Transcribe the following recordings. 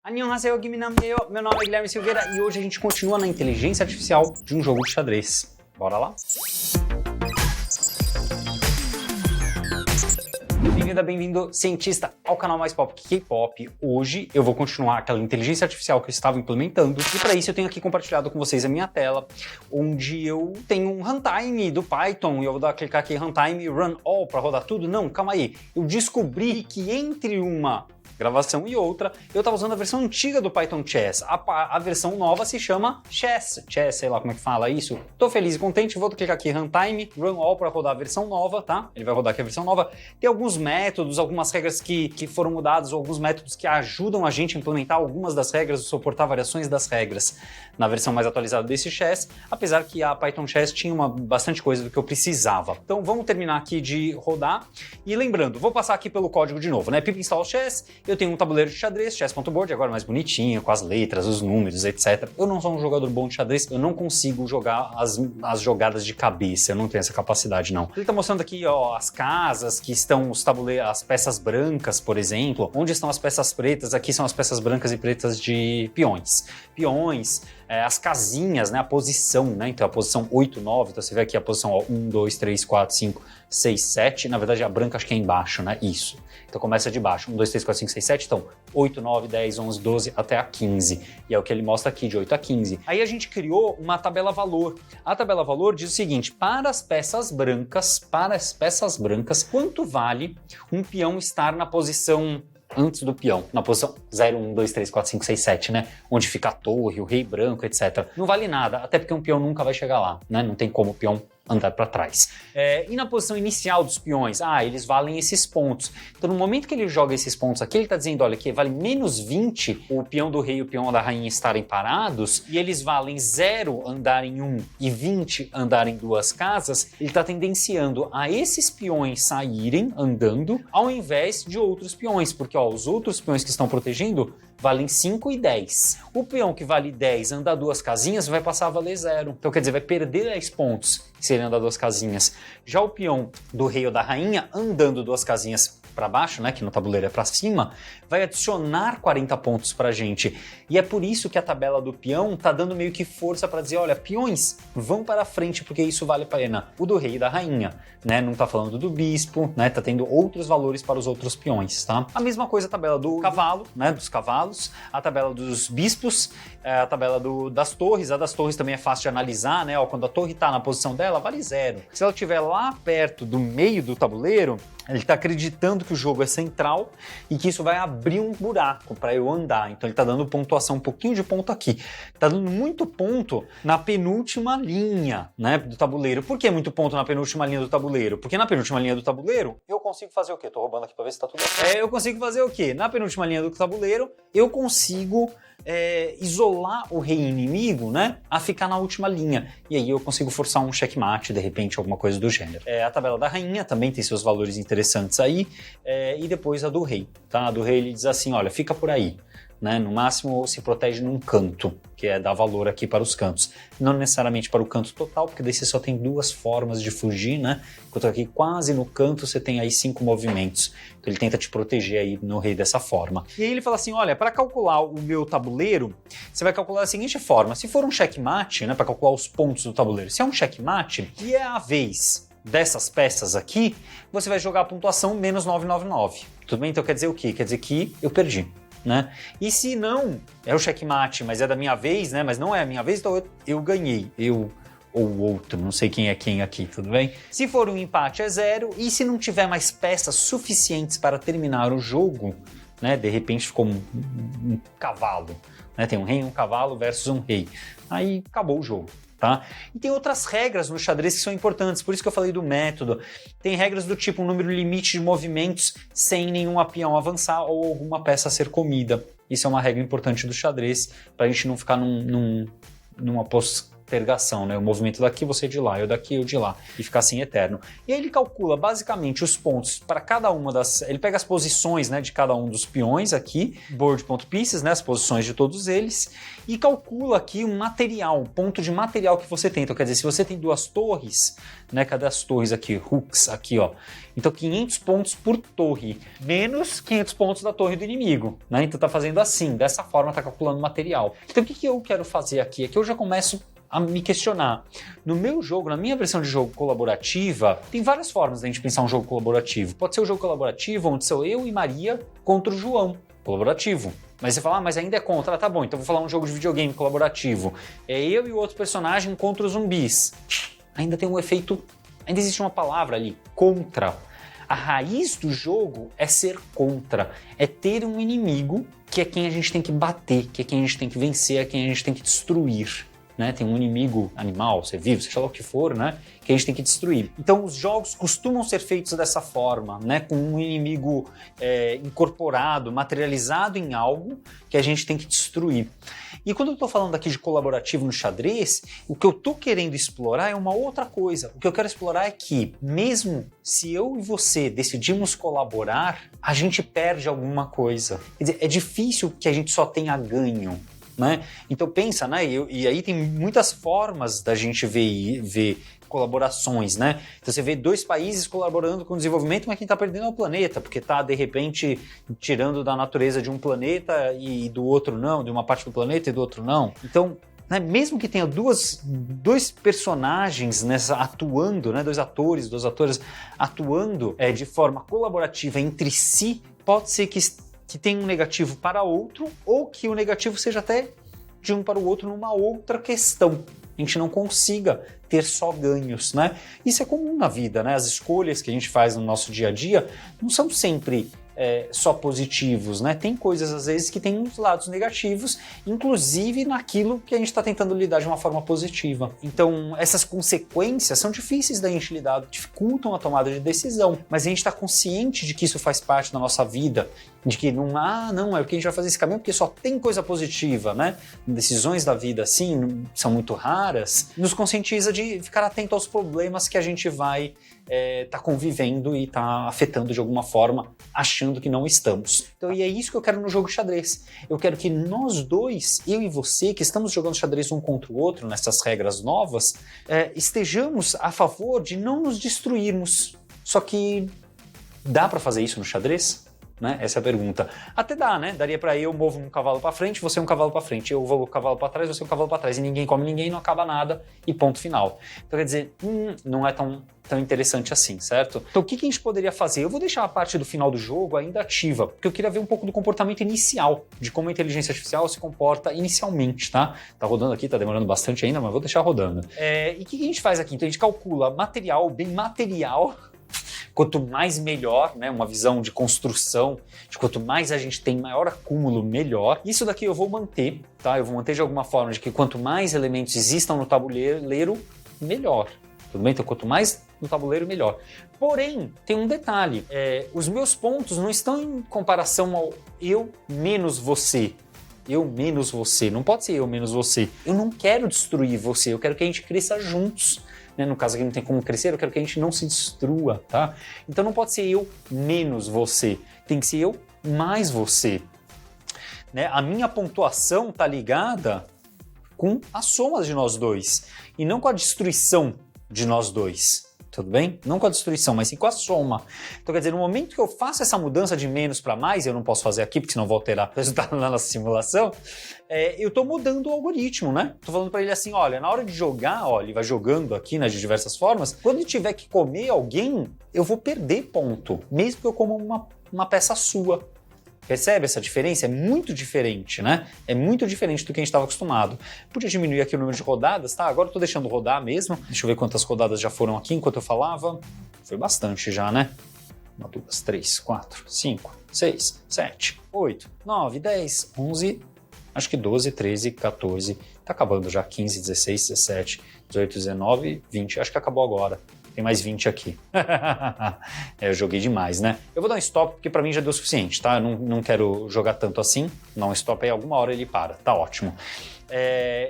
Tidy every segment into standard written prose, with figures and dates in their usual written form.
Annyeonghaseyo, Giminamyeyo, meu nome é Guilherme Silveira e hoje a gente continua na inteligência artificial de um jogo de xadrez. Bora lá? Bem-vinda, bem-vindo, cientista, ao canal mais pop que K-pop. Hoje eu vou continuar aquela inteligência artificial que eu estava implementando e para isso eu tenho aqui compartilhado com vocês a minha tela, onde eu tenho um runtime do Python e eu vou clicar aqui em runtime run all para rodar tudo. Não, calma aí, eu descobri que entre uma gravação e outra, eu estava usando a versão antiga do Python Chess. A versão nova se chama Chess, sei lá como é que fala isso. Tô feliz e contente, vou clicar aqui Runtime, Run All para rodar a versão nova, tá? Ele vai rodar aqui a versão nova. Tem alguns métodos, algumas regras que foram mudadas, alguns métodos que ajudam a gente a implementar algumas das regras, suportar variações das regras na versão mais atualizada desse Chess, apesar que a Python Chess tinha bastante coisa do que eu precisava. Então vamos terminar aqui de rodar. E lembrando, vou passar aqui pelo código de novo, né? Pip install Chess. Eu tenho um tabuleiro de xadrez, chess.board, agora mais bonitinho, com as letras, os números, etc. Eu não sou um jogador bom de xadrez, eu não consigo jogar as jogadas de cabeça, eu não tenho essa capacidade, não. Ele tá mostrando aqui, ó, as casas que estão os tabuleiros, as peças brancas, por exemplo. Onde estão as peças pretas? Aqui são as peças brancas e pretas de peões. As casinhas, né, a posição, né, então a posição 8, 9, então você vê aqui a posição, ó, 1, 2, 3, 4, 5, 6, 7, na verdade a branca acho que é embaixo, né, isso. Então começa de baixo, 1, 2, 3, 4, 5, 6, 7, então 8, 9, 10, 11, 12 até a 15, e é o que ele mostra aqui, de 8 a 15. Aí a gente criou uma tabela valor. A tabela valor diz o seguinte: para as peças brancas, quanto vale um peão estar na posição antes do peão, na posição 0, 1, 2, 3, 4, 5, 6, 7, né? Onde fica a torre, o rei branco, etc. Não vale nada, até porque um peão nunca vai chegar lá, né? Não tem como o peão andar para trás. E na posição inicial dos peões, eles valem esses pontos. Então no momento que ele joga esses pontos aqui, ele está dizendo, olha, que vale menos 20 o peão do rei e o peão da rainha estarem parados, e eles valem 0 andar em 1 e 20 andar em 2 casas, ele está tendenciando a esses peões saírem andando, ao invés de outros peões, porque ó, os outros peões que estão protegendo valem 5 e 10. O peão que vale 10 andar 2 casinhas vai passar a valer 0. Então quer dizer, vai perder 10 pontos se ele andar 2 casinhas. Já o peão do rei ou da rainha andando 2 casinhas para baixo, né, que no tabuleiro é para cima, vai adicionar 40 pontos para a gente. E é por isso que a tabela do peão tá dando meio que força para dizer, olha, peões vão para frente porque isso vale a pena. O do rei e da rainha, né, não tá falando do bispo, né, tá tendo outros valores para os outros peões, tá? A mesma coisa a tabela do cavalo, né, dos cavalos, a tabela dos bispos, a tabela das torres. A das torres também é fácil de analisar, né, ó, quando a torre tá na posição dela, vale 0. Se ela estiver lá perto do meio do tabuleiro, ele está acreditando que o jogo é central e que isso vai abrir um buraco para eu andar. Então ele está dando pontuação, um pouquinho de ponto aqui. Está dando muito ponto na penúltima linha, né, do tabuleiro. Por que muito ponto na penúltima linha do tabuleiro? Porque na penúltima linha do tabuleiro eu consigo fazer o quê? Tô roubando aqui para ver se tá tudo bem. Eu consigo fazer o quê? Na penúltima linha do tabuleiro eu consigo isolar o rei inimigo, né, a ficar na última linha. E aí eu consigo forçar um checkmate, de repente, alguma coisa do gênero. A tabela da rainha também tem seus valores interessantes aí. E depois a do rei, tá? A do rei ele diz assim, olha, fica por aí, né? No máximo se protege num canto, que é dar valor aqui para os cantos. Não necessariamente para o canto total, porque daí você só tem 2 formas de fugir, né? Enquanto aqui quase no canto você tem aí 5 movimentos. Então ele tenta te proteger aí no rei dessa forma. E aí ele fala assim, olha, para calcular o meu tabuleiro, você vai calcular da seguinte forma. Se for um checkmate, né, para calcular os pontos do tabuleiro, se é um checkmate e é a vez dessas peças aqui, você vai jogar a pontuação menos 999. Tudo bem? Então quer dizer o quê? Quer dizer que eu perdi, né? E se não é o checkmate, mas é da minha vez, né? Mas não é a minha vez, então eu ganhei. Eu ou o outro, não sei quem é quem aqui, tudo bem? Se for um empate é 0, e se não tiver mais peças suficientes para terminar o jogo, né? De repente ficou um cavalo, né? Tem um rei e um cavalo versus um rei. Aí acabou o jogo. Tá? E tem outras regras no xadrez que são importantes, por isso que eu falei do método. Tem regras do tipo um número limite de movimentos sem nenhum peão avançar ou alguma peça ser comida. Isso é uma regra importante do xadrez, para a gente não ficar numa postergação, né? O movimento daqui, você de lá, eu daqui, eu de lá, e ficar assim eterno. E aí ele calcula basicamente os pontos para cada uma das... Ele pega as posições, né, de cada um dos peões aqui, board.pieces, né, as posições de todos eles, e calcula aqui um material, um ponto de material que você tem. Então quer dizer, se você tem 2 torres, né, cadê as torres aqui? Hooks aqui, ó. Então 500 pontos por torre, menos 500 pontos da torre do inimigo, né? Então tá fazendo assim, dessa forma tá calculando material. Então o que eu quero fazer aqui? É que eu já começo a me questionar. No meu jogo, na minha versão de jogo colaborativa, tem várias formas da gente pensar um jogo colaborativo. Pode ser um jogo colaborativo onde sou eu e Maria contra o João, colaborativo. Mas você fala, mas ainda é contra. Tá bom, então vou falar um jogo de videogame colaborativo. É eu e o outro personagem contra os zumbis. Ainda tem um efeito, ainda existe uma palavra ali, contra. A raiz do jogo é ser contra, é ter um inimigo que é quem a gente tem que bater, que é quem a gente tem que vencer, é quem a gente tem que destruir. Né? Tem um inimigo animal, ser vivo, seja lá o que for, né? Que a gente tem que destruir. Então os jogos costumam ser feitos dessa forma, né? Com um inimigo incorporado, materializado em algo que a gente tem que destruir. E quando eu estou falando aqui de colaborativo no xadrez, o que eu estou querendo explorar é uma outra coisa. O que eu quero explorar é que, mesmo se eu e você decidimos colaborar, a gente perde alguma coisa. Quer dizer, é difícil que a gente só tenha ganho. Né? Então pensa, né? E aí tem muitas formas da gente ver colaborações, né? Então você vê 2 países colaborando com o desenvolvimento, mas quem está perdendo é o planeta, porque está de repente tirando da natureza de um planeta e do outro não, de uma parte do planeta e do outro não. Então, né, mesmo que tenha dois personagens atuando, né, 2 atores, 2 atores atuando de forma colaborativa entre si, pode ser que tem um negativo para outro, ou que o negativo seja até de um para o outro numa outra questão. A gente não consiga ter só ganhos, né? Isso é comum na vida, né? As escolhas que a gente faz no nosso dia a dia não são sempre só positivos, né? Tem coisas, às vezes, que têm uns lados negativos, inclusive naquilo que a gente está tentando lidar de uma forma positiva. Então, essas consequências são difíceis da gente lidar, dificultam a tomada de decisão, mas a gente está consciente de que isso faz parte da nossa vida, de que não é porque a gente vai fazer esse caminho porque só tem coisa positiva, né? Decisões da vida, assim, são muito raras, nos conscientiza de ficar atento aos problemas que a gente vai tá convivendo e tá afetando de alguma forma, achando que não estamos. Então, e é isso que eu quero no jogo de xadrez. Eu quero que nós dois, eu e você, que estamos jogando xadrez um contra o outro, nessas regras novas, estejamos a favor de não nos destruirmos. Só que dá para fazer isso no xadrez? Né? Essa é a pergunta. Até dá, né? Daria pra eu movo um cavalo pra frente, você um cavalo pra frente, eu vou um cavalo pra trás, você um cavalo pra trás, e ninguém come ninguém, não acaba nada, e ponto final. Então quer dizer, não é tão interessante assim, certo? Então o que a gente poderia fazer? Eu vou deixar a parte do final do jogo ainda ativa, porque eu queria ver um pouco do comportamento inicial, de como a inteligência artificial se comporta inicialmente, tá? Tá rodando aqui, tá demorando bastante ainda, mas vou deixar rodando. E o que a gente faz aqui? Então a gente calcula material, bem material. Quanto mais melhor, né? Uma visão de construção, de quanto mais a gente tem, maior acúmulo, melhor. Isso daqui eu vou manter, tá? Eu vou manter de alguma forma de que quanto mais elementos existam no tabuleiro, melhor. Tudo bem? Então quanto mais no tabuleiro, melhor. Porém, tem um detalhe. Os meus pontos não estão em comparação ao eu menos você. Eu menos você. Não pode ser eu menos você. Eu não quero destruir você. Eu quero que a gente cresça juntos. No caso aqui não tem como crescer, eu quero que a gente não se destrua, tá? Então não pode ser eu menos você, tem que ser eu mais você. Né? A minha pontuação tá ligada com as somas de nós dois, e não com a destruição de nós dois. Tudo bem? Não com a destruição, mas sim com a soma. Então, quer dizer, no momento que eu faço essa mudança de menos para mais, eu não posso fazer aqui, porque senão vou alterar o resultado na nossa simulação, eu estou mudando o algoritmo, né? Estou falando para ele assim, olha, na hora de jogar, ó, ele vai jogando aqui, né, de diversas formas, quando ele tiver que comer alguém, eu vou perder ponto, mesmo que eu coma uma peça sua. Percebe essa diferença? É muito diferente, né? É muito diferente do que a gente estava acostumado. Podia diminuir aqui o número de rodadas, tá? Agora eu tô deixando rodar mesmo. Deixa eu ver quantas rodadas já foram aqui enquanto eu falava. Foi bastante já, né? 1, 2, 3, 4, 5, 6, 7, 8, 9, 10, 11, acho que 12, 13, 14. Tá acabando já. 15, 16, 17, 18, 19, 20. Acho que acabou agora. Tem mais 20 aqui. Eu joguei demais, né? Eu vou dar um stop porque pra mim já deu o suficiente, tá? Eu não quero jogar tanto assim. Não, stop aí, alguma hora ele para. Tá ótimo.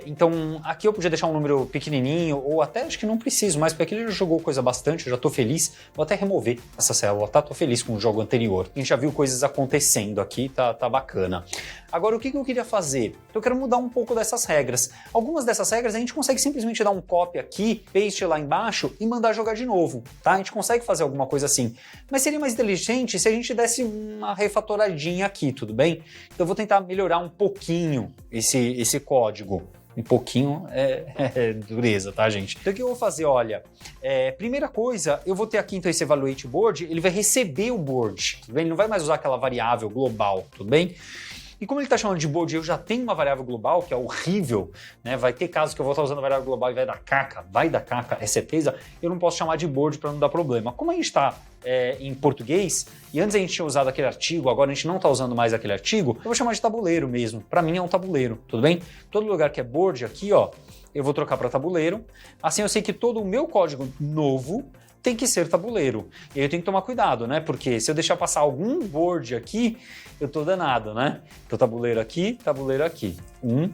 Então, aqui eu podia deixar um número pequenininho, ou até acho que não preciso mais, porque aqui ele já jogou coisa bastante, eu já tô feliz. Vou até remover essa célula, tá? Tô feliz com o jogo anterior. A gente já viu coisas acontecendo aqui, tá bacana. Agora, o que eu queria fazer? Eu quero mudar um pouco dessas regras. Algumas dessas regras a gente consegue simplesmente dar um copy aqui, paste lá embaixo e mandar jogar de novo, tá? A gente consegue fazer alguma coisa assim. Mas seria mais inteligente se a gente desse uma refatoradinha aqui, tudo bem? Então eu vou tentar melhorar um pouquinho esse código. Um pouquinho é dureza, tá, gente? Então o que eu vou fazer? Olha, primeira coisa, eu vou ter aqui então esse evaluate board, ele vai receber o board, tudo bem? Ele não vai mais usar aquela variável global, tudo bem? E como ele está chamando de board, eu já tenho uma variável global, que é horrível, né? Vai ter casos que eu vou estar usando a variável global e vai dar caca, é certeza. Eu não posso chamar de board para não dar problema. Como a gente está em português, e antes a gente tinha usado aquele artigo, agora a gente não está usando mais aquele artigo, eu vou chamar de tabuleiro mesmo. Para mim é um tabuleiro, tudo bem? Todo lugar que é board aqui, ó, eu vou trocar para tabuleiro. Assim eu sei que todo o meu código novo tem que ser tabuleiro. E aí eu tenho que tomar cuidado, né? Porque se eu deixar passar algum board aqui, eu tô danado, né? Então tabuleiro aqui. 1,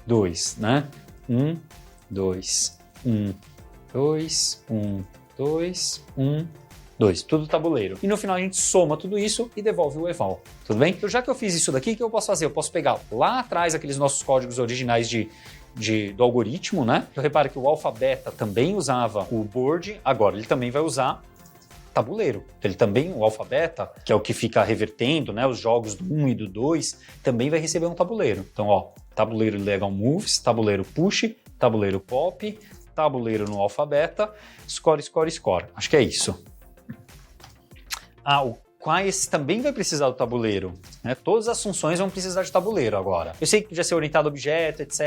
2, né? 1, 2, 1, 2, 1, 2, 1, 2. Tudo tabuleiro. E no final a gente soma tudo isso e devolve o eval. Tudo bem? Então já que eu fiz isso daqui, o que eu posso fazer? Eu posso pegar lá atrás aqueles nossos códigos originais do algoritmo, né? Eu reparo que o alfabeta também usava o board, agora ele também vai usar tabuleiro. Ele também, o alfabeta, que é o que fica revertendo, né, os jogos do 1 e do 2, também vai receber um tabuleiro. Então, ó, tabuleiro legal moves, tabuleiro push, tabuleiro pop, tabuleiro no alfabeta, score. Acho que é isso. O quais também vai precisar do tabuleiro, né? Todas as funções vão precisar de tabuleiro agora. Eu sei que podia ser orientado a objeto, etc.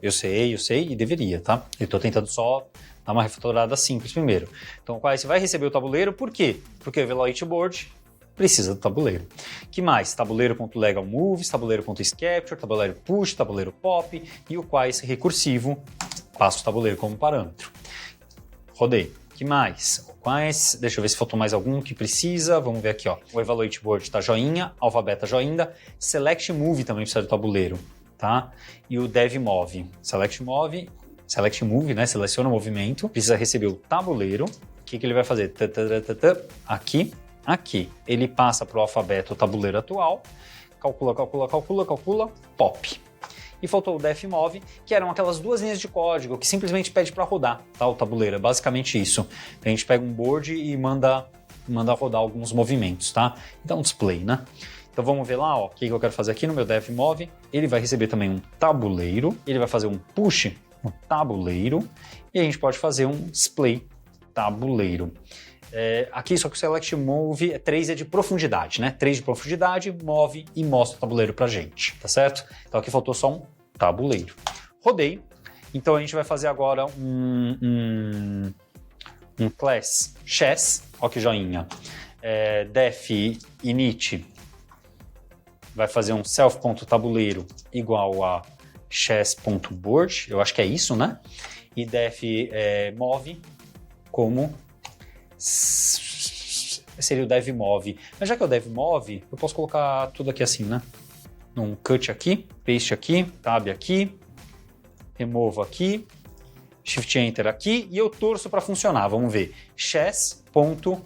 Eu sei, e deveria, tá? Eu tô tentando só dar uma refatorada simples primeiro. Então, o quais vai receber o tabuleiro, por quê? Porque o evaluate board precisa do tabuleiro. Que mais? Tabuleiro.legalMoves, tabuleiro.isCapture, tabuleiro push, tabuleiro pop e o quais recursivo, passo o tabuleiro como parâmetro. Rodei. Que mais? Quais? Deixa eu ver se faltou mais algum que precisa. Vamos ver aqui, ó. O evaluate board está joinha, alfabeta joinha, select move também precisa do tabuleiro, tá? E o dev move. Select move, né? Seleciona o movimento, precisa receber o tabuleiro. O que ele vai fazer? Aqui. Ele passa para o alfabeto o tabuleiro atual, calcula, pop. E faltou o def move, que eram aquelas duas linhas de código que simplesmente pede para rodar, tá? O tabuleiro, é basicamente isso. A gente pega um board e manda rodar alguns movimentos, tá? Então, display, né? Então vamos ver lá, ó, o que eu quero fazer aqui no meu def move. Ele vai receber também um tabuleiro, ele vai fazer um push no tabuleiro e a gente pode fazer um display tabuleiro. Aqui só que o select move 3 é de profundidade, né? 3 de profundidade, move e mostra o tabuleiro pra gente, tá certo? Então aqui faltou só um tabuleiro. Rodei. Então a gente vai fazer agora um class chess, ó que joinha. Def init vai fazer um self.tabuleiro igual a chess.board, eu acho que é isso, né? E def move como seria o dev move. Mas já que é o dev move, eu posso colocar tudo aqui assim, né? Um cut aqui, paste aqui, tab aqui, removo aqui, shift enter aqui e eu torço para funcionar. Vamos ver. Chess.move.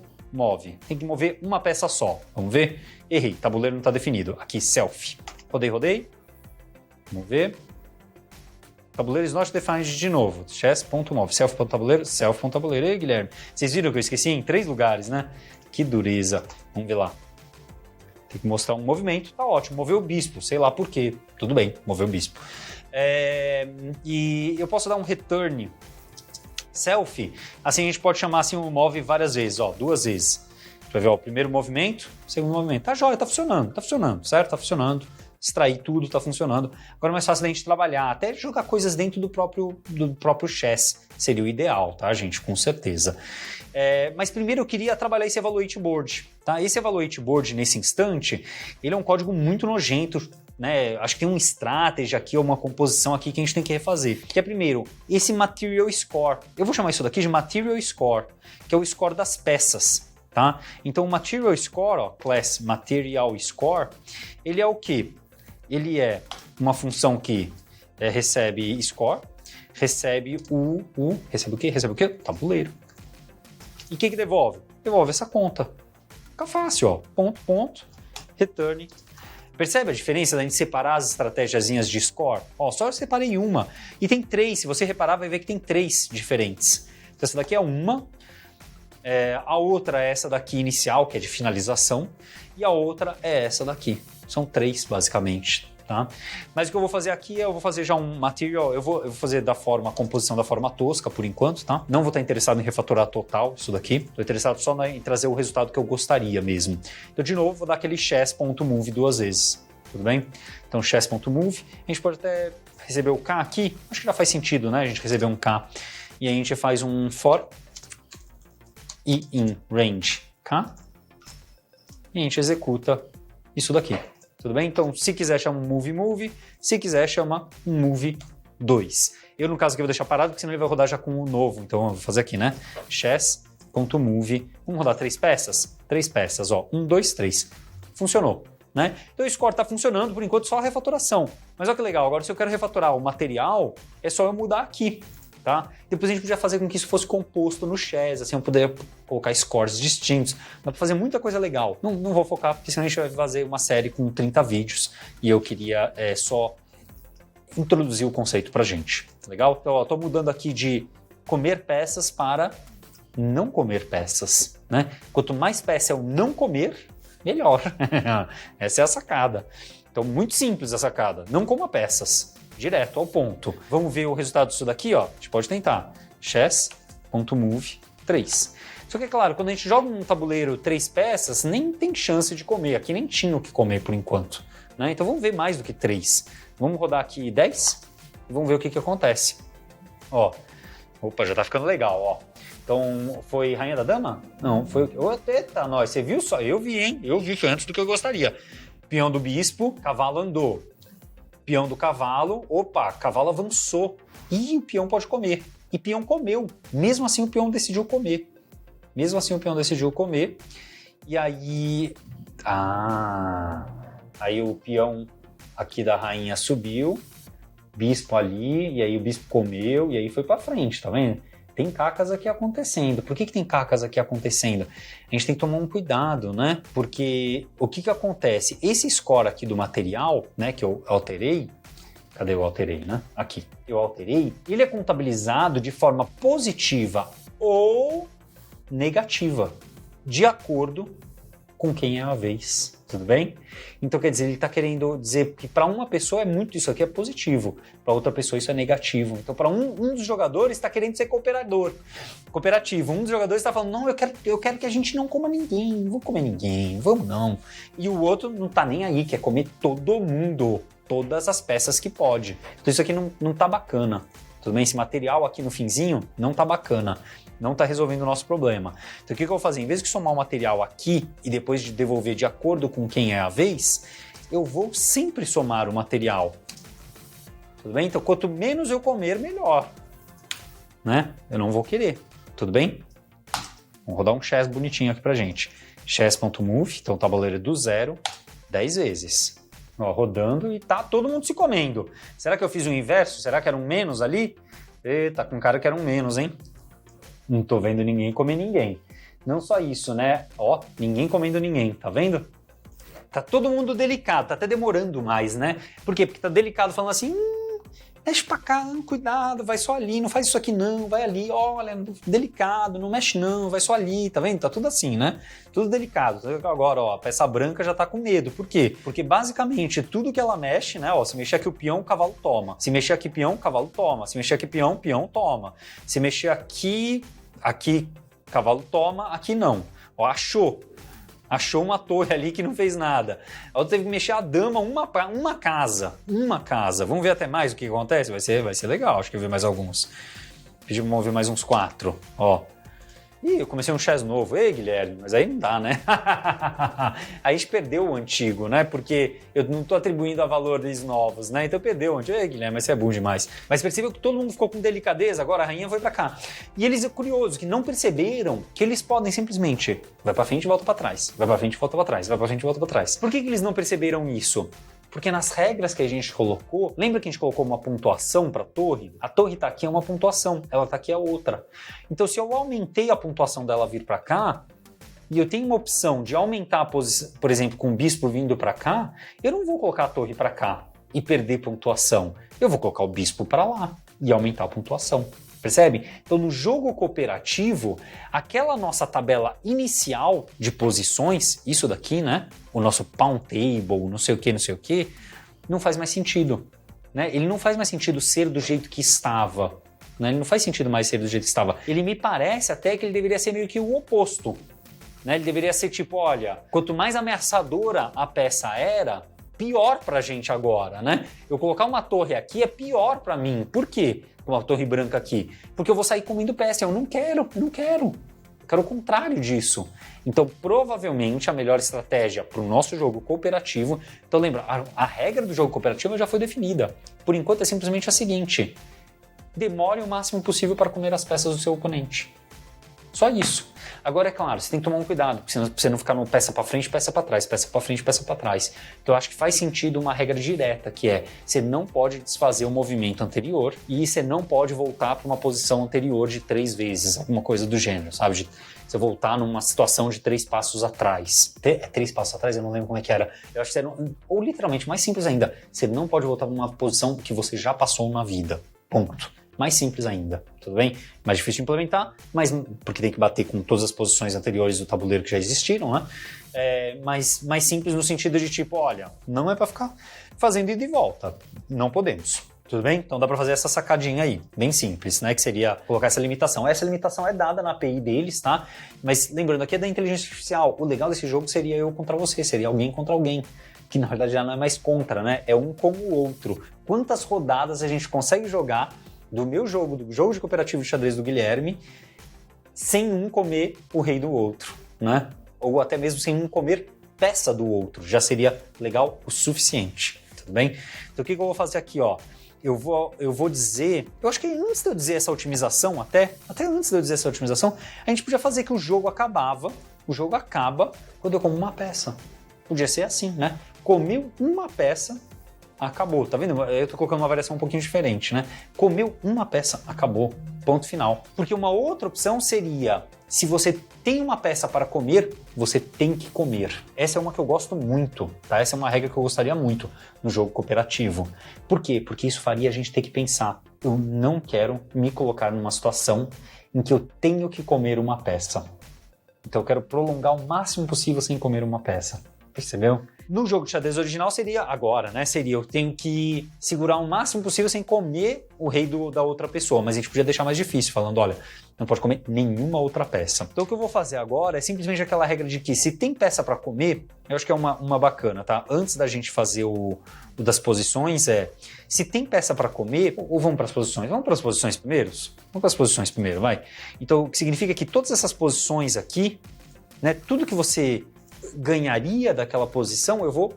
Tem que mover uma peça só. Vamos ver? Errei, tabuleiro não está definido. Aqui, self. Rodei. Vamos ver. Tabuleiro is not defined de novo. Chess.move. Self.tabuleiro, self.tabuleiro. Ei, Guilherme, vocês viram que eu esqueci em 3 lugares, né? Que dureza. Vamos ver lá. Tem que mostrar um movimento. Tá ótimo. Mover o bispo. Sei lá por quê. Tudo bem, mover o bispo. E eu posso dar um return self. Assim a gente pode chamar assim o move várias vezes. Ó, 2 vezes. A gente vai ver ó, o primeiro movimento, o segundo movimento. Tá jóia, tá funcionando, certo? Tá funcionando. Extrair tudo, tá funcionando. Agora é mais fácil da gente trabalhar, até jogar coisas dentro do próprio chess. Seria o ideal, tá, gente? Com certeza. Mas primeiro eu queria trabalhar esse evaluate board, tá? Esse evaluate board, nesse instante, ele é um código muito nojento, né? Acho que tem um strategy aqui, ou uma composição aqui que a gente tem que refazer. Que é primeiro, esse material score. Eu vou chamar isso daqui de material score, que é o score das peças, tá? Então o material score, ó, class material score, ele é o quê? Ele é uma função que recebe score, recebe recebe o quê? Recebe o quê? Tabuleiro. E o que devolve? Devolve essa conta. Fica fácil, ó. Ponto, ponto, return. Percebe a diferença da gente separar as estratégiazinhas de score? Ó, só eu separei uma. E tem 3, se você reparar, vai ver que tem 3 diferentes. Então essa daqui é uma, a outra é essa daqui inicial, que é de finalização, e a outra é essa daqui. São 3, basicamente. Tá? Mas o que eu vou fazer aqui eu vou fazer já um material, eu vou fazer a composição da forma tosca por enquanto, tá? Não vou estar interessado em refatorar total isso daqui, estou interessado só em trazer o resultado que eu gostaria mesmo. Então, de novo, vou dar aquele chess.move 2 vezes, tudo bem? Então, chess.move, a gente pode até receber o K aqui, acho que já faz sentido, né? A gente receber um K, e aí a gente faz um for e in range K, e a gente executa isso daqui. Tudo bem? Então, se quiser, chama um move, se quiser, chama um move 2. Eu, no caso aqui, vou deixar parado, porque senão ele vai rodar já com o novo. Então, eu vou fazer aqui, né? Chess.move. Vamos rodar 3 peças? 3 peças, ó. 1, 2, 3. Funcionou, né? Então, o score está funcionando, por enquanto, só a refatoração. Mas olha que legal, agora se eu quero refatorar o material, é só eu mudar aqui. Tá? Depois a gente podia fazer com que isso fosse composto no chess, assim, eu poderia colocar scores distintos, dá pra fazer muita coisa legal. Não vou focar, porque senão a gente vai fazer uma série com 30 vídeos e eu queria só introduzir o conceito pra gente. Legal? Então, ó, tô mudando aqui de comer peças para não comer peças, né? Quanto mais peça eu não comer, melhor. Essa é a sacada. Então, muito simples a sacada. Não coma peças. Direto ao ponto. Vamos ver o resultado disso daqui, ó. A gente pode tentar. Chess.move 3. Só que é claro, quando a gente joga um tabuleiro 3 peças, nem tem chance de comer. Aqui nem tinha o que comer por enquanto, né? Então vamos ver mais do que 3. Vamos rodar aqui 10 e vamos ver o que acontece. Ó. Opa, já tá ficando legal, ó. Então, foi Rainha da Dama? Não, foi o quê? Eita, nós, você viu só? Eu vi, hein? Eu vi, foi antes do que eu gostaria. Peão do bispo, cavalo andou. Peão do cavalo, opa, cavalo avançou. E o peão pode comer. E peão comeu. Mesmo assim o peão decidiu comer. E aí... Aí o peão aqui da rainha subiu. Bispo ali. E aí o bispo comeu. E aí foi pra frente, tá vendo? Tem cacas aqui acontecendo. Por que tem cacas aqui acontecendo? A gente tem que tomar um cuidado, né? Porque o que acontece? Esse score aqui do material, né, que eu alterei, cadê eu alterei, né? Aqui. Eu alterei. Ele é contabilizado de forma positiva ou negativa, de acordo com quem é a vez. Tudo bem? Então, quer dizer, ele está querendo dizer que para uma pessoa é muito isso aqui é positivo, para outra pessoa isso é negativo. Então, para um dos jogadores está querendo ser cooperativo. Um dos jogadores está falando, não, eu quero que a gente não coma ninguém, não vou comer ninguém, vamos não. E o outro não está nem aí, quer comer todo mundo, todas as peças que pode. Então, isso aqui não tá bacana. Tudo bem? Esse material aqui no finzinho não tá bacana. Não está resolvendo o nosso problema. Então o que eu vou fazer? Em vez de somar o material aqui e depois de devolver de acordo com quem é a vez, eu vou sempre somar o material. Tudo bem? Então quanto menos eu comer, melhor. Né? Eu não vou querer. Tudo bem? Vamos rodar um chess bonitinho aqui pra gente. Chess.move, então o tabuleiro é do 0, 10 vezes. Ó, rodando e tá todo mundo se comendo. Será que eu fiz o inverso? Será que era um menos ali? Eita, com cara que era um menos, hein? Não tô vendo ninguém comer ninguém. Não só isso, né? Ó, ninguém comendo ninguém, tá vendo? Tá todo mundo delicado, tá até demorando mais, né? Por quê? Porque tá delicado falando assim, mexe pra cá, cuidado, vai só ali, não faz isso aqui não, vai ali, olha, delicado, não mexe não, vai só ali, tá vendo? Tá tudo assim, né? Tudo delicado. Agora, ó, a peça branca já tá com medo. Por quê? Porque basicamente tudo que ela mexe, né? Ó, se mexer aqui o peão, o cavalo toma. Se mexer aqui peão, o cavalo toma. Se mexer aqui peão, peão toma. Se mexer aqui, cavalo toma, aqui não. Ó, achou uma torre ali que não fez nada. A outra teve que mexer a dama uma casa. Vamos ver até mais o que acontece? Vai ser legal, acho que eu ver mais alguns. Vamos ver mais uns 4, ó. Ih, eu comecei um chess novo. Ei, Guilherme, mas aí não dá, né? Aí a gente perdeu o antigo, né? Porque eu não tô atribuindo a valores novos, né? Então perdeu o antigo. Ei, Guilherme, mas você é bom demais. Mas percebeu que todo mundo ficou com delicadeza, agora a rainha foi pra cá. E eles, é curioso, que não perceberam que eles podem simplesmente vai pra frente e volta pra trás. Vai pra frente e volta pra trás. Vai pra frente e volta pra trás. Por que eles não perceberam isso? Porque nas regras que a gente colocou, lembra que a gente colocou uma pontuação para a torre? A torre tá aqui é uma pontuação, ela tá aqui é outra. Então se eu aumentei a pontuação dela vir para cá, e eu tenho uma opção de aumentar a posição, por exemplo, com o bispo vindo para cá, eu não vou colocar a torre para cá e perder pontuação. Eu vou colocar o bispo para lá e aumentar a pontuação. Percebe? Então, no jogo cooperativo, aquela nossa tabela inicial de posições, isso daqui, né? O nosso pawn table, não sei o que, não faz mais sentido. Né? Ele não faz mais sentido ser do jeito que estava. Né? Ele não faz sentido mais ser do jeito que estava. Ele me parece até que ele deveria ser meio que o oposto. Né? Ele deveria ser tipo, olha, quanto mais ameaçadora a peça era, pior pra gente agora, né? Eu colocar uma torre aqui é pior pra mim. Por quê? Uma torre branca aqui. Porque eu vou sair comendo peça. Eu não quero. Eu quero o contrário disso. Então, provavelmente, a melhor estratégia para o nosso jogo cooperativo... Então, lembra, a regra do jogo cooperativo já foi definida. Por enquanto, é simplesmente a seguinte. Demore o máximo possível para comer as peças do seu oponente. Só isso. Agora, é claro, você tem que tomar um cuidado, porque senão você não ficar no peça para frente, peça para trás, peça para frente, peça para trás. Então, eu acho que faz sentido uma regra direta, que é você não pode desfazer o movimento anterior e você não pode voltar para uma posição anterior de 3 vezes, alguma coisa do gênero, sabe? De você voltar numa situação de 3 passos atrás. 3 passos atrás? Eu não lembro como é que era. Eu acho que você não, ou literalmente, mais simples ainda, você não pode voltar para uma posição que você já passou na vida. Ponto. Mais simples ainda, tudo bem? Mais difícil de implementar, mas porque tem que bater com todas as posições anteriores do tabuleiro que já existiram, né? Mas mais simples no sentido de tipo, olha, não é para ficar fazendo ida e volta, não podemos, tudo bem? Então dá para fazer essa sacadinha aí, bem simples, né? Que seria colocar essa limitação. Essa limitação é dada na API deles, tá? Mas lembrando, aqui é da inteligência artificial. O legal desse jogo seria eu contra você, seria alguém contra alguém. Que na verdade já não é mais contra, né? É um com o outro. Quantas rodadas a gente consegue jogar do meu jogo, do jogo de cooperativo de xadrez do Guilherme, sem um comer o rei do outro, né? Ou até mesmo sem um comer peça do outro, já seria legal o suficiente, tudo bem? Então o que eu vou fazer aqui, ó? Eu vou dizer, eu acho que antes de eu dizer essa otimização, até antes de eu dizer essa otimização, a gente podia fazer que o jogo acaba quando eu como uma peça. Podia ser assim, né? Comeu uma peça, acabou, tá vendo? Eu tô colocando uma variação um pouquinho diferente, né? Comeu uma peça, acabou, ponto final. Porque uma outra opção seria, se você tem uma peça para comer, você tem que comer. Essa é uma que eu gosto muito, tá? Essa é uma regra que eu gostaria muito no jogo cooperativo. Por quê? Porque isso faria a gente ter que pensar, eu não quero me colocar numa situação em que eu tenho que comer uma peça. Então eu quero prolongar o máximo possível sem comer uma peça. Percebeu? No jogo de xadrez original seria agora, né? Seria eu tenho que segurar o máximo possível sem comer o rei da outra pessoa, mas a gente podia deixar mais difícil, falando, olha, não pode comer nenhuma outra peça. Então o que eu vou fazer agora é simplesmente aquela regra de que se tem peça para comer, eu acho que é uma bacana, tá? Antes da gente fazer o das posições, se tem peça para comer, ou vamos para as posições? Vamos para as posições primeiros? Vamos para as posições primeiro, vai. Então o que significa que todas essas posições aqui, né? Tudo que você ganharia daquela posição, eu vou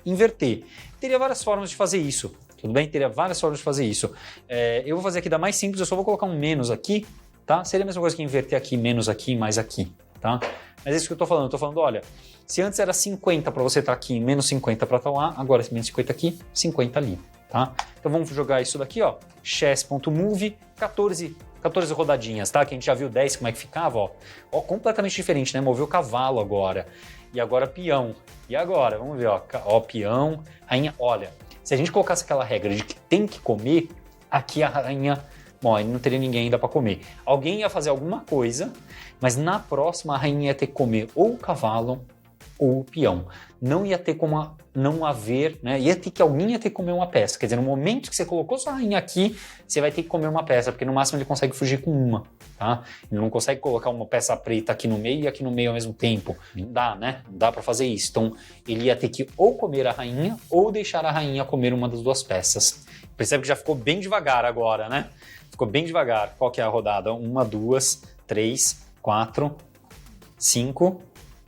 inverter. Teria várias formas de fazer isso, tudo bem? Teria várias formas de fazer isso. Eu vou fazer aqui da mais simples, eu só vou colocar um menos aqui, tá? Seria a mesma coisa que inverter aqui, menos aqui, mais aqui, tá? Mas é isso que eu tô falando. Eu tô falando, olha, se antes era 50 para você estar aqui, menos 50 para estar lá, agora é menos 50 aqui, 50 ali, tá? Então vamos jogar isso daqui, ó, chess.move, 14 rodadinhas, tá? Que a gente já viu 10 como é que ficava, ó. Ó, completamente diferente, né? Moveu o cavalo agora. E agora peão. E agora? Vamos ver, ó. Ó, peão, rainha. Olha, se a gente colocasse aquela regra de que tem que comer, aqui a rainha... Bom, aí não teria ninguém ainda para comer. Alguém ia fazer alguma coisa, mas na próxima a rainha ia ter que comer ou o cavalo ou o peão. Não ia ter como não haver, né? Alguém ia ter que comer uma peça. Quer dizer, no momento que você colocou sua rainha aqui, você vai ter que comer uma peça, porque no máximo ele consegue fugir com uma, tá? Ele não consegue colocar uma peça preta aqui no meio e aqui no meio ao mesmo tempo. Não dá, né? Não dá para fazer isso. Então, ele ia ter que ou comer a rainha ou deixar a rainha comer uma das duas peças. Percebe que já ficou bem devagar agora, né? Ficou bem devagar. Qual que é a rodada? 1, 2, 3, 4, 5...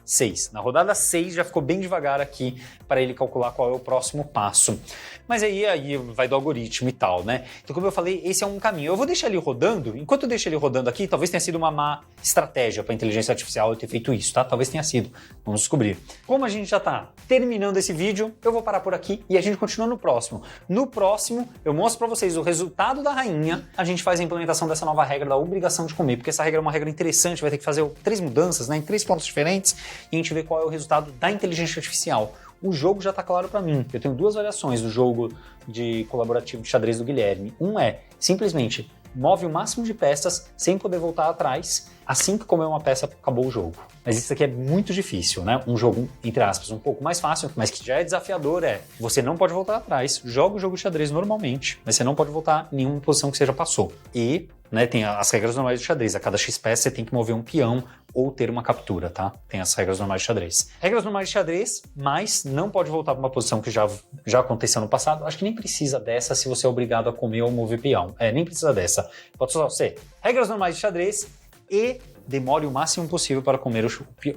6. Na rodada 6 já ficou bem devagar aqui para ele calcular qual é o próximo passo. Mas aí vai do algoritmo e tal, né? Então, como eu falei, esse é um caminho. Eu vou deixar ele rodando. Enquanto eu deixo ele rodando aqui, talvez tenha sido uma má estratégia para a inteligência artificial eu ter feito isso, tá? Talvez tenha sido. Vamos descobrir. Como a gente já tá terminando esse vídeo, eu vou parar por aqui e a gente continua no próximo. No próximo, eu mostro para vocês o resultado da rainha. A gente faz a implementação dessa nova regra da obrigação de comer, porque essa regra é uma regra interessante, vai ter que fazer 3 mudanças, né, em 3 pontos diferentes, e a gente vê qual é o resultado da inteligência artificial. O jogo já está claro para mim. Eu tenho 2 variações do jogo de colaborativo de xadrez do Guilherme. Um é, simplesmente, move o máximo de peças sem poder voltar atrás. Assim que comer uma peça, acabou o jogo. Mas isso aqui é muito difícil, né? Um jogo, entre aspas, um pouco mais fácil, mas que já é desafiador, você não pode voltar atrás. Joga o jogo de xadrez normalmente, mas você não pode voltar em nenhuma posição que você já passou. E, né, tem as regras normais de xadrez. A cada X peças você tem que mover um peão ou ter uma captura, tá? Tem as regras normais de xadrez. Regras normais de xadrez, mas não pode voltar para uma posição que já aconteceu no passado. Acho que nem precisa dessa se você é obrigado a comer ou mover peão. Nem precisa dessa. Pode só ser regras normais de xadrez e demore o máximo possível para comer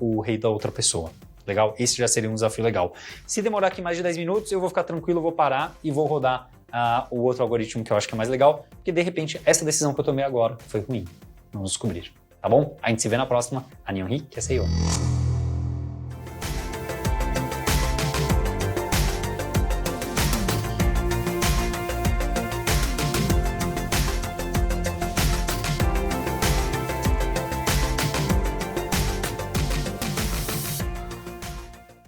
o rei da outra pessoa. Legal? Esse já seria um desafio legal. Se demorar aqui mais de 10 minutos, eu vou ficar tranquilo, vou parar e vou rodar o outro algoritmo que eu acho que é mais legal, porque de repente essa decisão que eu tomei agora foi ruim. Vamos descobrir. Tá bom? A gente se vê na próxima. Anion Ri, que é CEO.